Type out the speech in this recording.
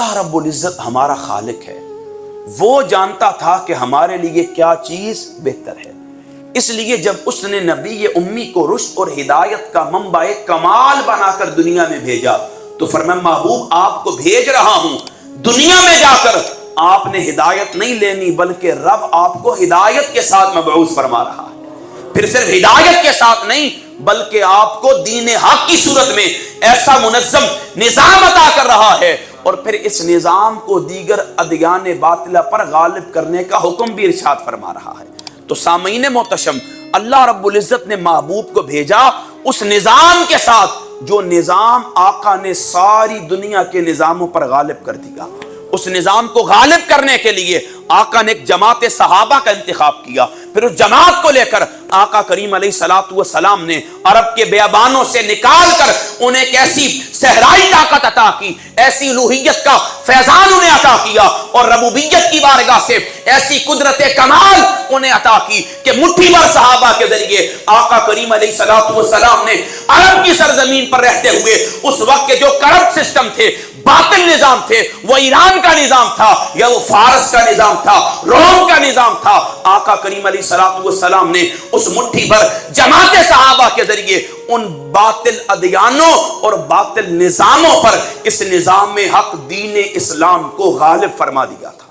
اللہ رب العزت ہمارا خالق ہے، وہ جانتا تھا کہ ہمارے لیے کیا چیز بہتر ہے، اس لیے جب اس نے نبی امی کو رشد اور ہدایت کا منبع کمال بنا کر دنیا میں بھیجا تو فرمایا محبوب آپ کو بھیج رہا ہوں، دنیا میں جا کر آپ نے ہدایت نہیں لینی بلکہ رب آپ کو ہدایت کے ساتھ مبعوث فرما رہا ہے، پھر صرف ہدایت کے ساتھ نہیں بلکہ آپ کو دین حق کی صورت میں ایسا منظم نظام عطا کر رہا ہے، اور پھر اس نظام کو دیگر ادیان باطلہ پر غالب کرنے کا حکم بھی ارشاد فرما رہا ہے۔ تو سامعین محتشم، اللہ رب العزت نے محبوب کو بھیجا اس نظام کے ساتھ جو نظام آقا نے ساری دنیا کے نظاموں پر غالب کر دیا۔ اس نظام کو غالب کرنے کے لیے آقا نے ایک جماعت صحابہ کا انتخاب کیا، پھر اس جماعت کو لے کر آقا کریم علیہ الصلوۃ والسلام نے عرب کے بیابانوں سے نکال کر انہیں ایک ایسی صحرائی طاقت عطا کی، ایسی الوہیت کا فیضان انہیں عطا کیا، اور ربوبیت کی بارگاہ سے ایسی قدرت کمال انہیں عطا کی کہ مٹھی بھر صحابہ کے ذریعے آقا کریم علیہ الصلوۃ والسلام نے عرب کی سرزمین پر رہتے ہوئے اس وقت کے جو کرپٹ سسٹم تھے، باطل نظام تھے، وہ ایران کا نظام تھا یا وہ فارس کا نظام تھا، روم کا نظام تھا، آقا کریم علیہ الصلوۃ والسلام نے اس مٹھی بھر جماعت صحابہ کے ذریعے ان باطل ادیانوں اور باطل نظاموں پر اس نظام حق دین اسلام کو غالب فرما دیا تھا۔